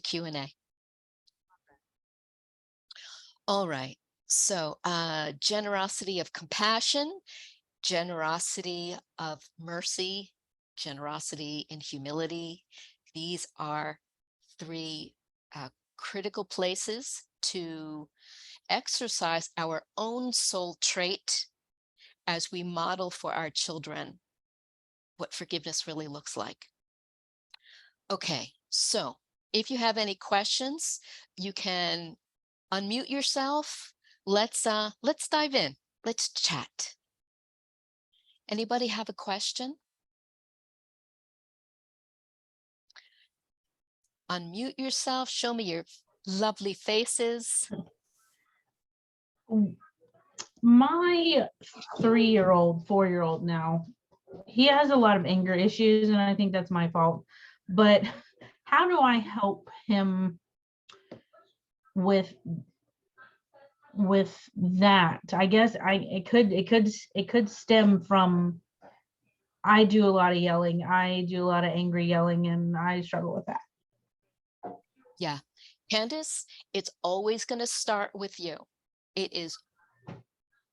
Q&A. All right. So, generosity of compassion, generosity of mercy, generosity and humility. These are three critical places to exercise our own soul trait as we model for our children what forgiveness really looks like. Okay, so if you have any questions, you can unmute yourself. Let's dive in. Let's chat. Anybody have a question? Unmute yourself. Show me your lovely faces. My 3-year-old, 4-year-old now, he has a lot of anger issues, and I think that's my fault. But how do I help him with that? I guess it could stem from I do a lot of yelling. I do a lot of angry yelling, and I struggle with that. Yeah. Candace, it's always going to start with you. It is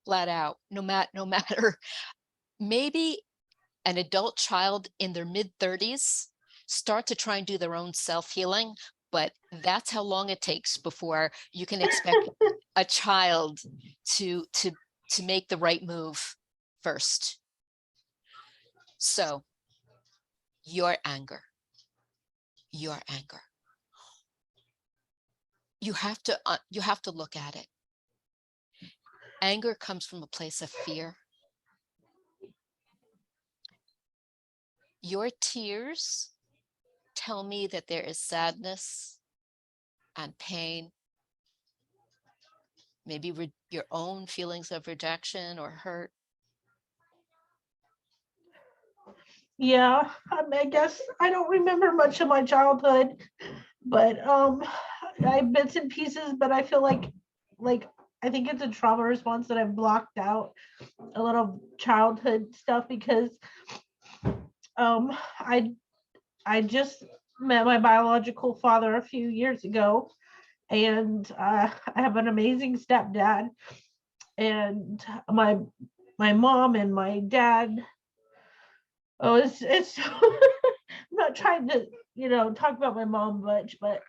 flat out, no matter, maybe an adult child in their mid-30s start to try and do their own self-healing, but that's how long it takes before you can expect a child to make the right move first. So your anger, you have to look at it. Anger comes from a place of fear. Your tears tell me that there is sadness and pain, maybe your own feelings of rejection or hurt. Yeah, I guess I don't remember much of my childhood, but I have bits and pieces, but I feel like I think it's a trauma response that I've blocked out a lot of childhood stuff because um I I just met my biological father a few years ago, and I have an amazing stepdad, and my mom and my dad. Oh, it's I'm not trying to talk about my mom much, but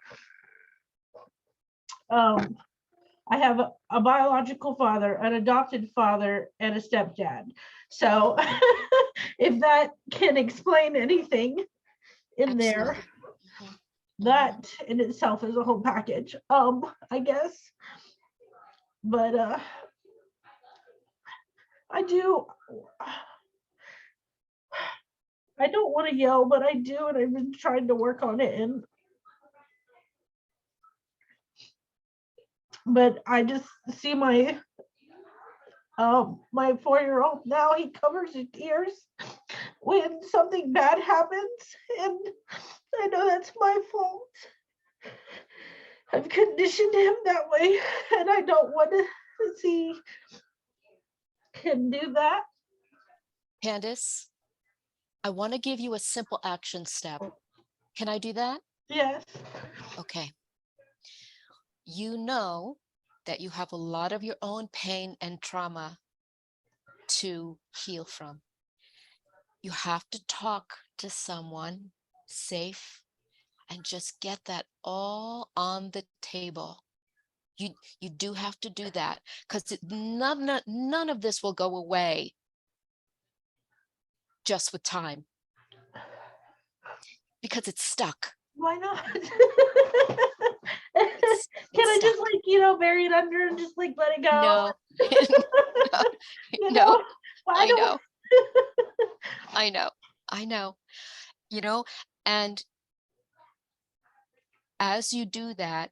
um I have a biological father, an adopted father, and a stepdad. So if that can explain anything in there, Absolutely. Mhm. that in itself is a whole package. I guess. But I do I don't want to yell, but I do, and I've been trying to work on it. And but I just see my 4-year-old now. He covers his ears when something bad happens, and I know that's my fault. I've conditioned him that way, and I don't want to see him do that. Candace, I want to give you a simple action step. Can I do that? Yes. Okay. You know that you have a lot of your own pain and trauma to heal from. You have to talk to someone safe and just get that all on the table. You do have to do that because none of this will go away just with time because it's stuck. Why not? Can It's I just stuck. bury it under and just let it go? No, no, You no, know, why I don't? know, I know, I know, you know, and as you do that,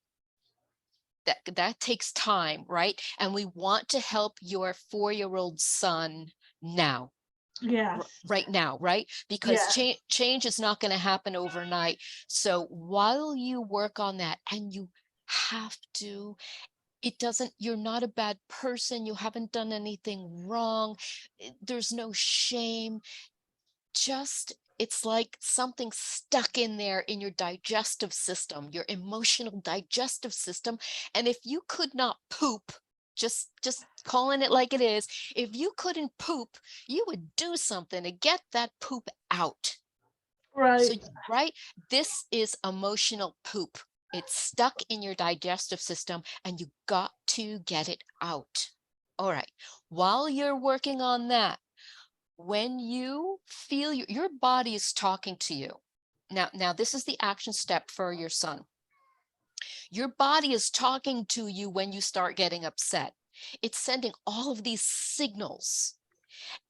that takes time, right? And we want to help your 4-year-old son now, Yes. right now, right? Because Yeah. change is not going to happen overnight. So while you work on that, and you have to, it doesn't, you're not a bad person, you haven't done anything wrong, there's no shame. Just it's like something stuck in there in your digestive system, your emotional digestive system. And if you could not poop, just calling it like it is, if you couldn't poop, you would do something to get that poop out. So, Right. right, this is emotional poop. It's stuck in your digestive system and you got to get it out. All right. While you're working on that, when you feel your body is talking to you. Now this is the action step for your son. Your body is talking to you when you start getting upset. It's sending all of these signals.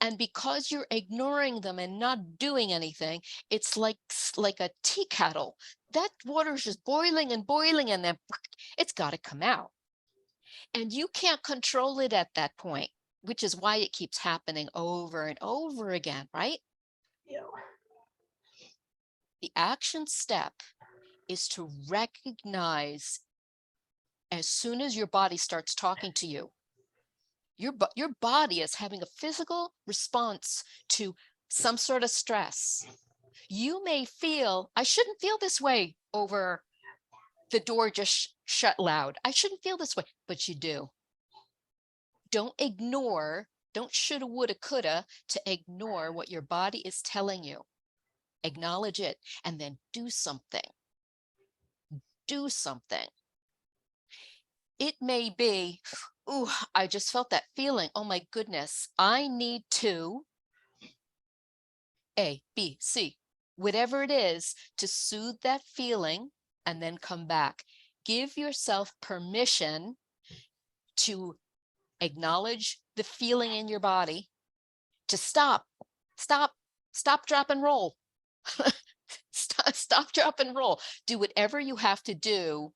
And because you're ignoring them and not doing anything, it's like a tea kettle. That water is just boiling and boiling, and then it's got to come out. And you can't control it at that point, which is why it keeps happening over and over again, right? Yeah. The action step is to recognize as soon as your body starts talking to you, your body is having a physical response to some sort of stress. You may feel, I shouldn't feel this way over the door just shut loud. I shouldn't feel this way, but you do. Don't ignore, don't shoulda, woulda, coulda to ignore what your body is telling you. Acknowledge it and then do something. Do something. It may be, ooh, I just felt that feeling. Oh my goodness, I need to A, B, C, whatever it is to soothe that feeling and then come back. Give yourself permission to acknowledge the feeling in your body, to stop, drop, and roll. stop, drop, and roll. Do whatever you have to do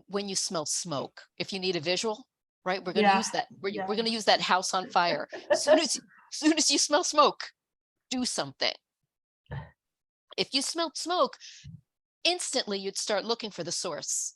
when you smell smoke. If you need a visual, right? We're going to Yeah. use that. We're Yeah. going to use that house on fire. Soon as you smell smoke, do something. If you smelled smoke, instantly you'd start looking for the source.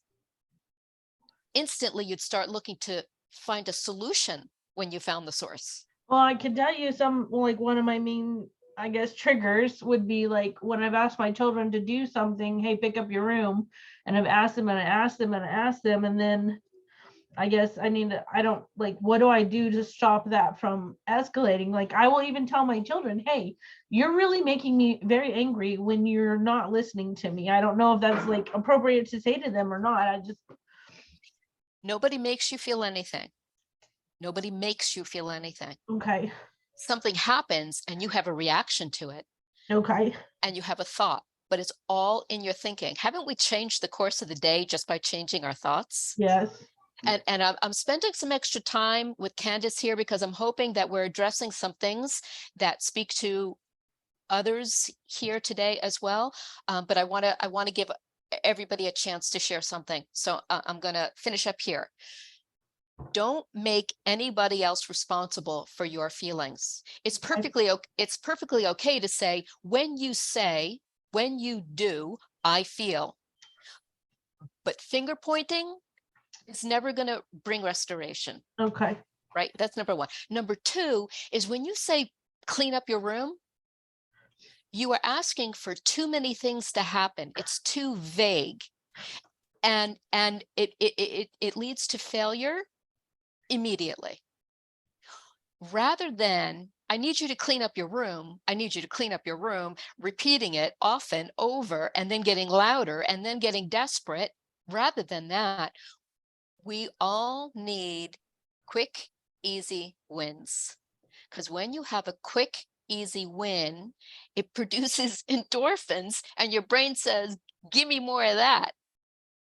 Instantly you'd start looking to find a solution when you found the source. Well, I can tell you some, like, one of my main, I guess, triggers would be like when I've asked my children to do something, hey, pick up your room, and I've asked them and I asked them and I asked them, and then I guess I don't like, what do I do to stop that from escalating? Like, I will even tell my children, hey, you're really making me very angry when you're not listening to me. I don't know if that's like appropriate to say to them or not. I just, Nobody makes you feel anything. Nobody makes you feel anything. okay. Something happens and you have a reaction to it Okay. and you have a thought, but it's all in your thinking. Haven't we changed the course of the day just by changing our thoughts? Yes. And I'm spending some extra time with Candace here because I'm hoping that we're addressing some things that speak to others here today as well. But I want to give everybody a chance to share something. So I'm going to finish up here. Don't make anybody else responsible for your feelings. It's perfectly okay to say, when you do, I feel. But finger pointing is never going to bring restoration, Okay. right? That's number one. Number two is when you say clean up your room, you are asking for too many things to happen. It's too vague. And it leads to failure immediately. Rather than, I need you to clean up your room, I need you to clean up your room, repeating it often over and then getting louder and then getting desperate. Rather than that, we all need quick, easy wins. Because when you have a quick, easy win, it produces endorphins and your brain says, give me more of that.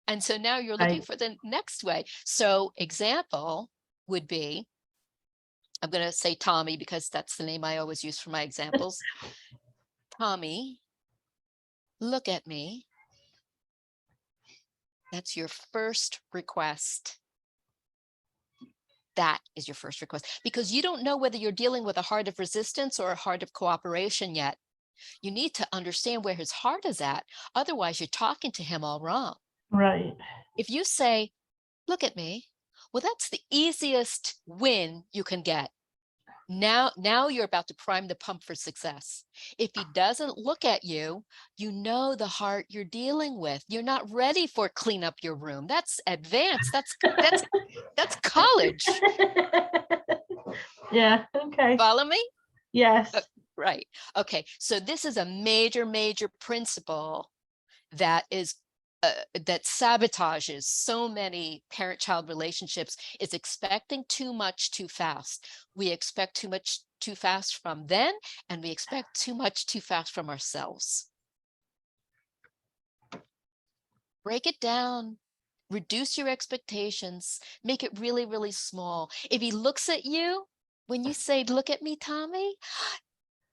And so now you're looking for the next way. So example would be, I'm going to say Tommy because that's the name I always use for my examples. Tommy, look at me. That's your first request. That is your first request because you don't know whether you're dealing with a heart of resistance or a heart of cooperation yet. You need to understand where his heart is at. Otherwise, you're talking to him all wrong. Right. If you say, look at me, well, that's the easiest win you can get. Now you're about to prime the pump for success. If he doesn't look at you, you know the heart you're dealing with. You're not ready for clean up your room. That's advanced. That's college. Yeah, okay. Follow me? Yes. Right. Okay. So this is a major, major principle that is that sabotages so many parent-child relationships, is expecting too much too fast. We expect too much too fast from them, and we expect too much too fast from ourselves. Break it down. Reduce your expectations. Make it really, really small. If he looks at you, when you say, "Look at me, Tommy,"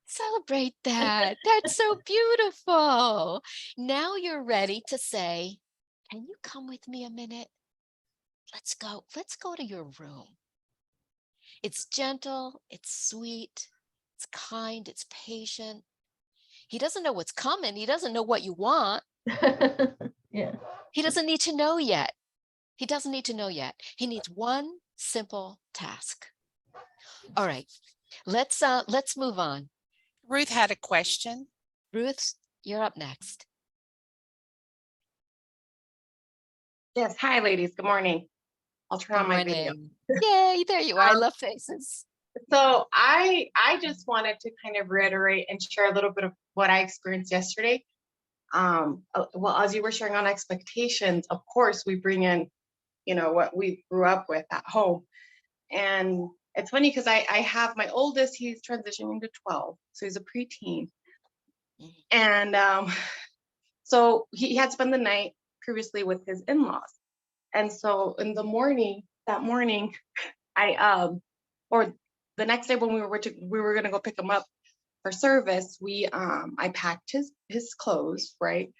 celebrate that. That's so beautiful. Now you're ready to say, "Can you come with me a minute? Let's go. Let's go to your room." It's gentle, it's sweet, it's kind, it's patient. He doesn't know what's coming. He doesn't know what you want. Yeah. He doesn't need to know yet. He doesn't need to know yet. He needs one simple task. All right. Let's move on. Ruth had a question. Ruth, you're up next. Yes. Hi, ladies. Good morning. I'll turn on my video. Morning. Yay, there you are. I love faces. So I just wanted to kind of reiterate and share a little bit of what I experienced yesterday. Well, as you were sharing on expectations, of course, we bring in, what we grew up with at home. And it's funny because I have my oldest, he's transitioning to 12. So he's a preteen. And so he had spent the night previously with his in-laws. And so in the morning, that morning, or the next day when we were gonna go pick him up for service, I packed his clothes, right?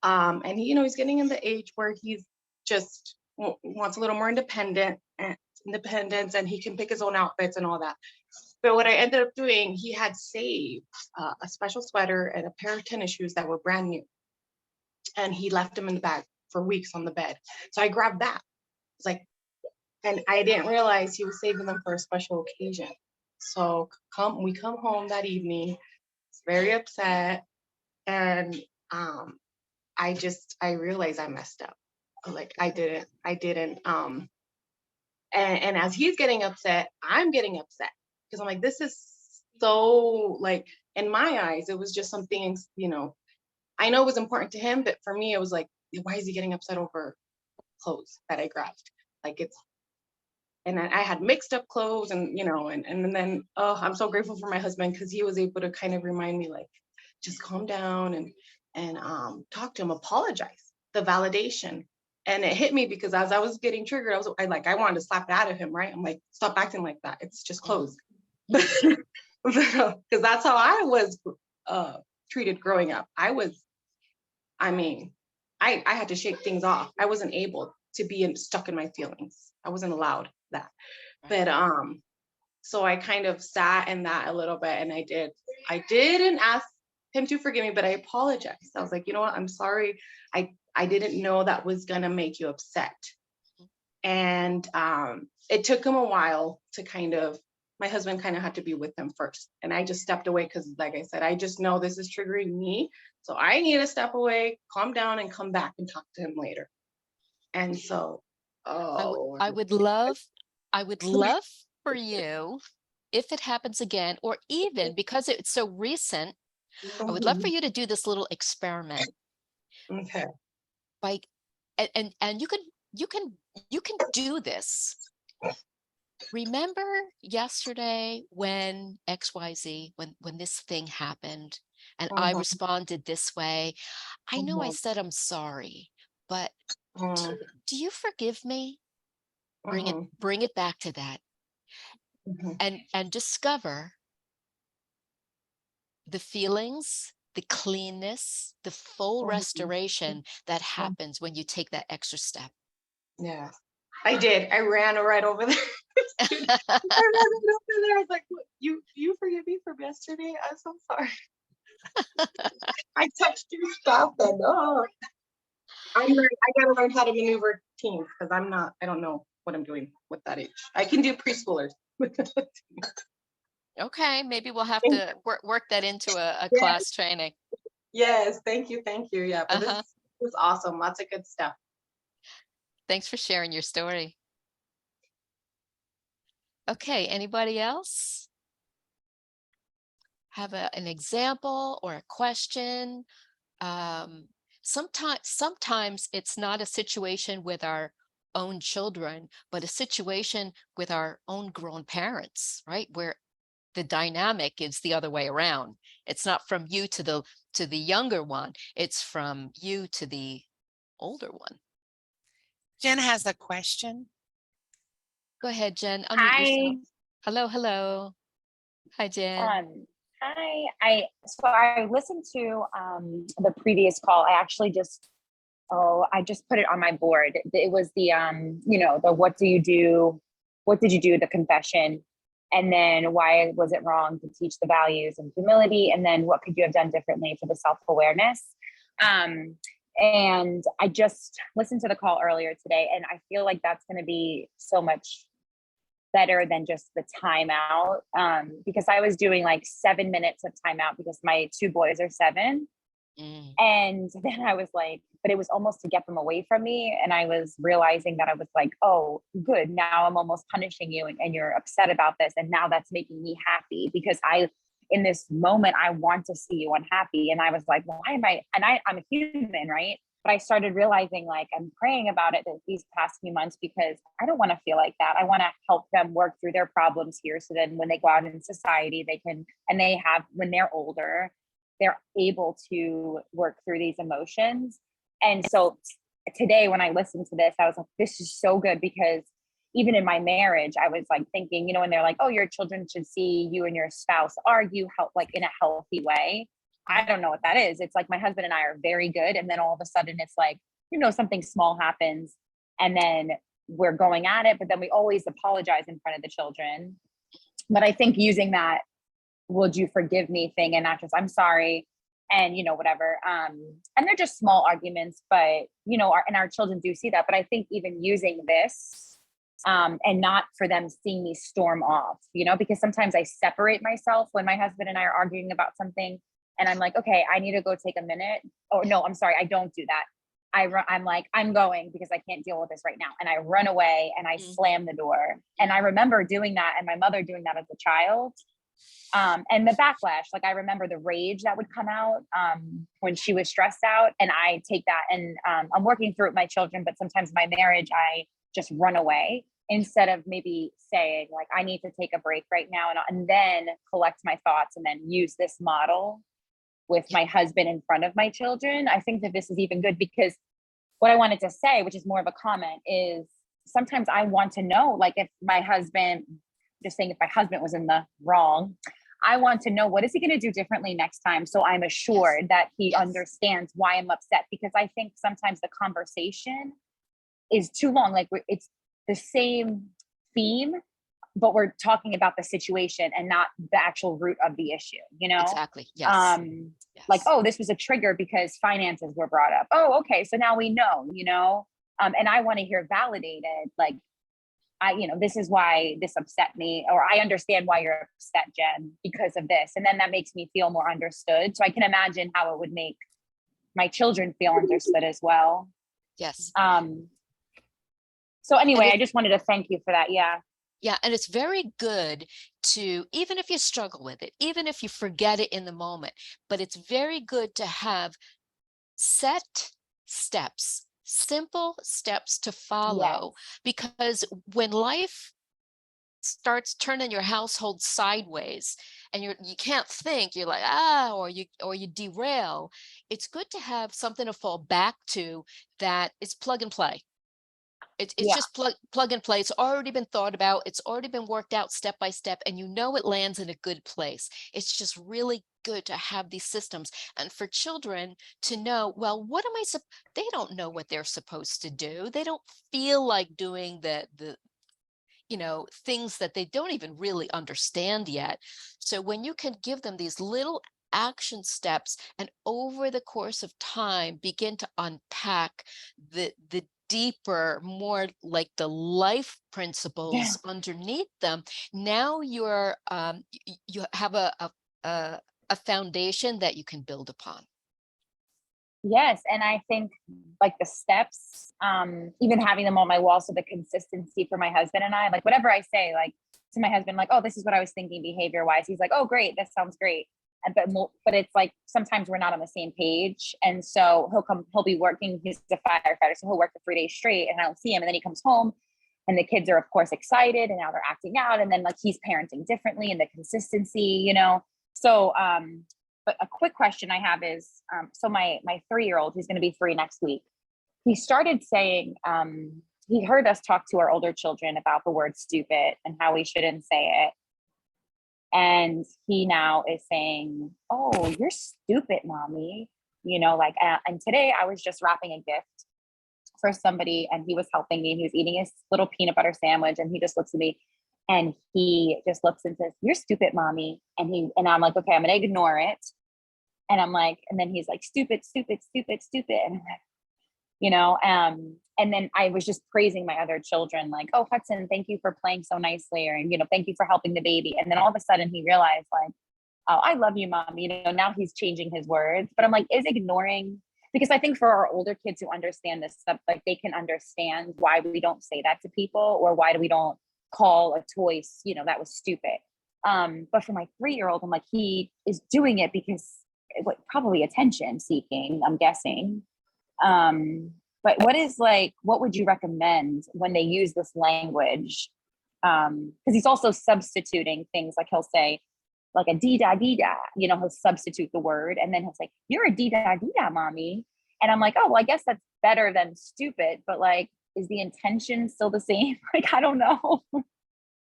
And he's getting in the age where he's just wants a little more independence, and he can pick his own outfits and all that. But what I ended up doing, he had saved a special sweater and a pair of tennis shoes that were brand new, and he left them in the bag for weeks on the bed. So I grabbed that. It's like, and I didn't realize he was saving them for a special occasion. So we come home that evening, he's very upset, and I realized I messed up. Like I didn't, and as he's getting upset, I'm getting upset because I'm like, this is so, like, in my eyes, it was just something, I know it was important to him, but for me, it was like, why is he getting upset over clothes that I grabbed? Like and I had mixed up clothes, and then I'm so grateful for my husband because he was able to kind of remind me, like, just calm down and talk to him, apologize, the validation. And it hit me because as I was getting triggered, I wanted to slap it out of him, right? I'm like, stop acting like that. It's just clothes. Because that's how I was treated growing up. I had to shake things off. I wasn't able to be stuck in my feelings. I wasn't allowed that. But so I kind of sat in that a little bit, and I didn't ask him to forgive me, but I apologized. I was like, you know what? I'm sorry. I didn't know that was gonna make you upset. And it took him a while to my husband kind of had to be with him first. And I just stepped away because, like I said, I just know this is triggering me. So I need to step away, calm down, and come back and talk to him later. And so, I would love for you, if it happens again, or even because it's so recent, I would love for you to do this little experiment. Okay. Like, and you can do this. Remember yesterday when XYZ, when this thing happened, and I responded this way. I know I said I'm sorry, but do you forgive me? Bring it back to that, and discover the feelings, the cleanness, the full restoration that happens when you take that extra step. Yeah, I did. I ran right over there. I ran right over there. I was like, you forgive me from yesterday? I'm so sorry. I touched your stuff, and I gotta learn how to maneuver teens because I don't know what I'm doing with that age. I can do preschoolers. Okay, maybe we'll have Thank- to work that into a Yeah. class training. Yes, thank you, thank you. Yeah, but Uh-huh. this was awesome. Lots of good stuff. Thanks for sharing your story. Okay, anybody else have an example or a question? Sometimes it's not a situation with our own children, but a situation with our own grown parents, right? Where the dynamic is the other way around. It's not from you to the younger one, it's from you to the older one. Jen has a question. Go ahead, Jen, unmute yourself. Hi. Hello, hello. Hi, Jen. Hi. I listened to the previous call. I just put it on my board. It was the the what do you do? What did you do? The confession. And then why was it wrong to teach the values and humility? And then what could you have done differently for the self-awareness? And I just listened to the call earlier today, and I feel like that's going to be so much better than just the timeout, because I was doing like 7 minutes of timeout because my two boys are 7. Mm, And then I was like, but it was almost to get them away from me. And I was realizing that I was like, oh, good. Now I'm almost punishing you and you're upset about this. And now that's making me happy because in this moment, I want to see you unhappy. And I was like, well, why am I? And I'm a human, right? But I started realizing like I'm praying about it these past few months because I don't want to feel like that. I want to help them work through their problems here. So then when they go out in society, when they're older, they're able to work through these emotions. And so today when I listened to this, I was like, this is so good because even in my marriage, I was like thinking, when they're like, oh, your children should see you and your spouse argue like in a healthy way. I don't know what that is. It's like my husband and I are very good. And then all of a sudden it's like, something small happens and then we're going at it, but then we always apologize in front of the children. But I think using that, would you forgive me thing and not just, I'm sorry. And, whatever. And they're just small arguments, but, our children do see that. But I think even using this, and not for them seeing me storm off, because sometimes I separate myself when my husband and I are arguing about something. And I'm like, okay, I need to go take a minute. Oh, no, I'm sorry. I don't do that. I'm like, I'm going because I can't deal with this right now. And I run away and I slam the door. And I remember doing that and my mother doing that as a child. And the backlash, like I remember the rage that would come out when she was stressed out. And I take that and I'm working through it with my children, but sometimes my marriage, I just run away instead of maybe saying like, I need to take a break right now and then collect my thoughts and then use this model with my husband in front of my children. I think that this is even good because what I wanted to say, which is more of a comment, is sometimes I want to know, like if my husband was in the wrong, I want to know what is he going to do differently next time. So I'm assured that he understands why I'm upset, because I think sometimes the conversation is too long. Like it's the same theme, but we're talking about the situation and not the actual root of the issue, exactly. Yes. Yes. Like, oh, this was a trigger because finances were brought up. Oh, okay. So now we know, and I want to hear validated, like, this is why this upset me, or I understand why you're upset, Jen, because of this. And then that makes me feel more understood. So I can imagine how it would make my children feel understood as well. Yes. So anyway, I just wanted to thank you for that. Yeah. Yeah. And it's very good to, even if you struggle with it, even if you forget it in the moment, but it's very good to have set steps, simple steps to follow, because when life starts turning your household sideways and you can't think, you're like, or you derail, it's good to have something to fall back to that is plug and play. It's just plug and play. It's already been thought about. It's already been worked out step by step, and it lands in a good place. It's just really good to have these systems, and for children to know, well, what am I? They don't know what they're supposed to do. They don't feel like doing the things that they don't even really understand yet. So when you can give them these little action steps and over the course of time begin to unpack the deeper, more like the life principles underneath them, now you're you have a foundation that you can build upon. Yes, and I think like the steps, even having them on my wall, so the consistency for my husband and I, like whatever I say, like to my husband, like, oh, this is what I was thinking behavior wise. He's like, oh, great, that sounds great. But it's like sometimes we're not on the same page, and so he'll be working. He's a firefighter, so he'll work for 3 days straight, and I don't see him. And then he comes home, and the kids are of course excited, and now they're acting out, and then like he's parenting differently, and the consistency, you know. So but a quick question I have is, so my 3-year-old, who's going to be 3 next week, he started saying, he heard us talk to our older children about the word stupid and how we shouldn't say it. And he now is saying, oh, you're stupid, mommy. You know, like, and today I was just wrapping a gift for somebody, and he was helping me, and he was eating his little peanut butter sandwich, and he just looks at me and he just looks and says, you're stupid, mommy. And I'm like, okay, I'm gonna ignore it. And I'm like, and then he's like, stupid, stupid, stupid, stupid. And I'm like, you know, and then I was just praising my other children, like, oh, Hudson, thank you for playing so nicely, or, you know, thank you for helping the baby. And then all of a sudden he realized, like, oh, I love you, mom. You know, now he's changing his words. But I'm like, is ignoring, because I think for our older kids who understand this stuff, like they can understand why we don't say that to people, or why we don't call a toy, you know, that was stupid. But for my 3-year-old, I'm like, he is doing it because probably attention seeking, I'm guessing. But what would you recommend when they use this language? Because he's also substituting things, like he'll say like a dee-da, you know, he'll substitute the word, and then he'll say, you're a dee-da, mommy. And I'm like, oh, well, I guess that's better than stupid, but like, is the intention still the same? Like, I don't know.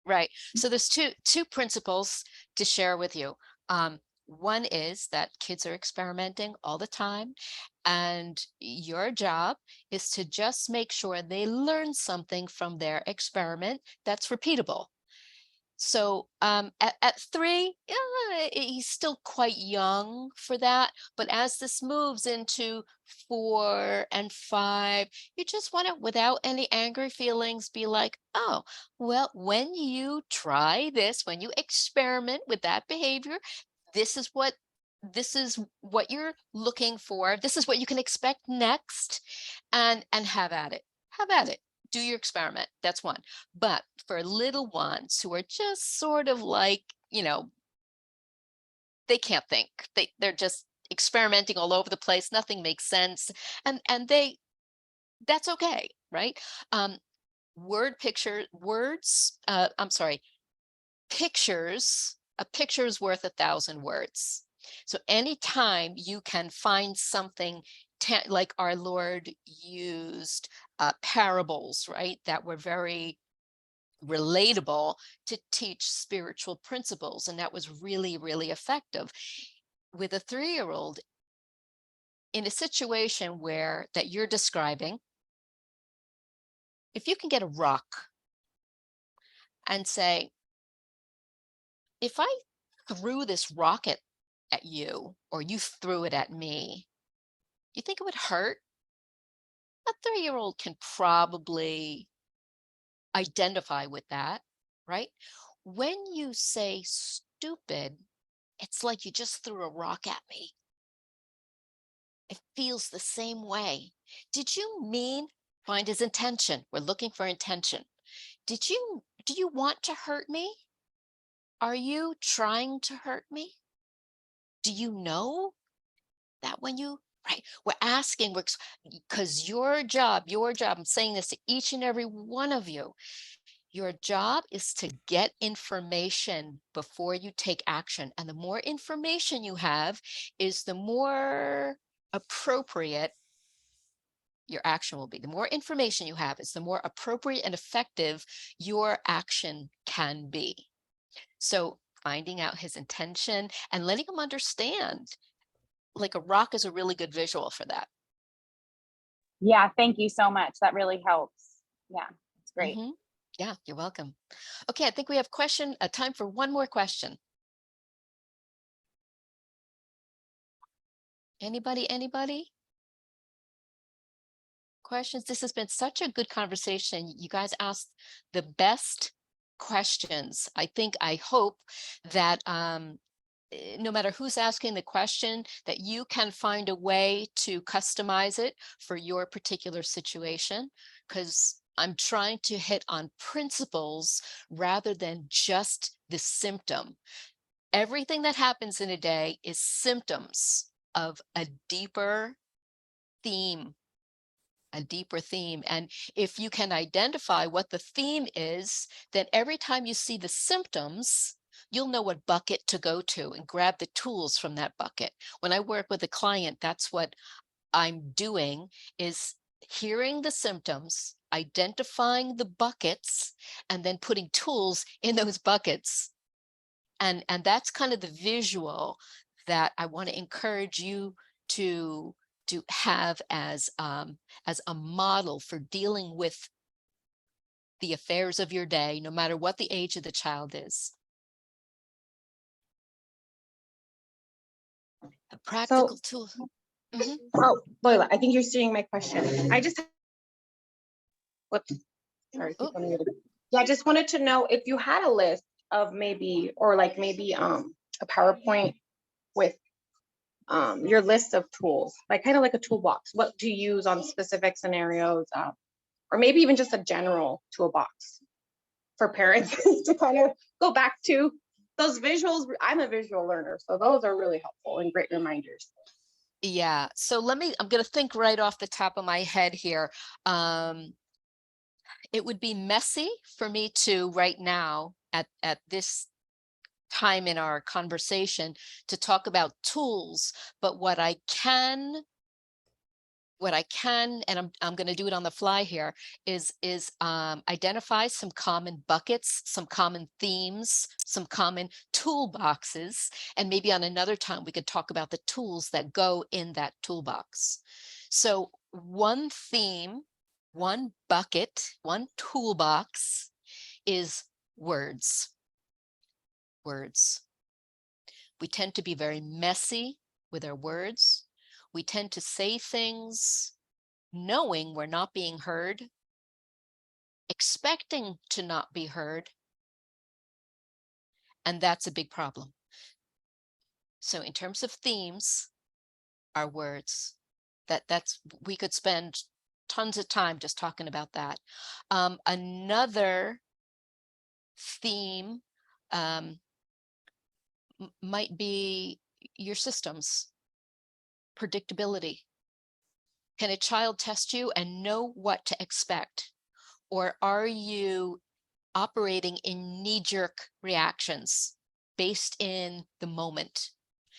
Right. So there's two principles to share with you. One is that kids are experimenting all the time, and your job is to just make sure they learn something from their experiment that's repeatable. So at 3, he's still quite young for that. But as this moves into 4 and 5, you just want to, without any angry feelings, be like, oh, well, when you try this, when you experiment with that behavior, this is what you're looking for. This is what you can expect next, and have at it. Have at it. Do your experiment. That's one. But for little ones who are just sort of like, you know, they can't think. They're just experimenting all over the place. Nothing makes sense. And that's okay, right? Pictures, a picture is worth 1,000 words. So anytime you can find something like our Lord used parables, right, that were very relatable to teach spiritual principles, and that was really, really effective. With a 3-year-old in a situation where that you're describing, if you can get a rock and say, if I threw this rocket at you, or you threw it at me, you think it would hurt? A 3-year-old can probably identify with that, right? When you say stupid, it's like you just threw a rock at me. It feels the same way. Did you mean, find his intention? We're looking for intention. Do you want to hurt me? Are you trying to hurt me? Do you know that when you, right? We're asking, because your job, I'm saying this to each and every one of you, your job is to get information before you take action. And the more information you have is the more appropriate your action will be. The more information you have is the more appropriate and effective your action can be. So finding out his intention and letting him understand, like a rock is a really good visual for that. Yeah, thank you so much. That really helps. Yeah, it's great. Mhm. Yeah, you're welcome. Okay, I think we have time for one more question. Anybody? questions? This has been such a good conversation. You guys asked the best questions. I hope that no matter who's asking the question, that you can find a way to customize it for your particular situation, because I'm trying to hit on principles rather than just the symptom. Everything that happens in a day is symptoms of a deeper theme. And if you can identify what the theme is, then every time you see the symptoms, you'll know what bucket to go to and grab the tools from that bucket. When I work with a client, that's what I'm doing, is hearing the symptoms, identifying the buckets, and then putting tools in those buckets. And that's kind of the visual that I want to encourage you to have as a model for dealing with the affairs of your day, no matter what the age of the child is. A practical tool. Mhm. Oh, Loyola, I think you're seeing my question. I just, whoops, sorry. Oh. Yeah, I just wanted to know if you had a list of maybe, or like maybe a PowerPoint with your list of tools, like kind of like a toolbox, what to use on specific scenarios, or maybe even just a general toolbox for parents to kind of go back to those visuals. I'm a visual learner, so those are really helpful and great reminders. Yeah, so I'm going to think right off the top of my head here. It would be messy for me to right now at this time in our conversation to talk about tools, but what I can, and I'm going to do it on the fly here, is identify some common buckets, some common themes, some common toolboxes, and maybe on another time we could talk about the tools that go in that toolbox. So one theme, one bucket, one toolbox is words. Words. We tend to be very messy with our words. We tend to say things knowing we're not being heard, expecting to not be heard, and that's a big problem. So in terms of themes, our words, we could spend tons of time just talking about that. Another theme might be your systems, predictability. Can a child test you and know what to expect? Or are you operating in knee-jerk reactions based in the moment?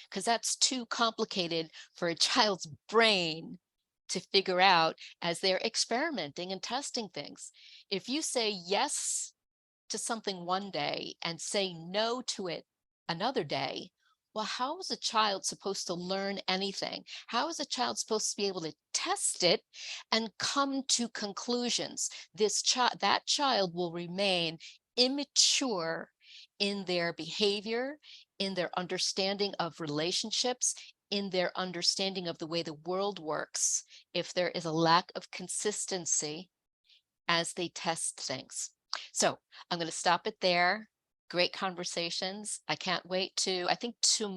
Because that's too complicated for a child's brain to figure out as they're experimenting and testing things. If you say yes to something one day and say no to it another day, well, how is a child supposed to learn anything? How is a child supposed to be able to test it and come to conclusions? That child will remain immature in their behavior, in their understanding of relationships, in their understanding of the way the world works, if there is a lack of consistency as they test things. So I'm going to stop it there. Great conversations. I can't wait to, I think tomorrow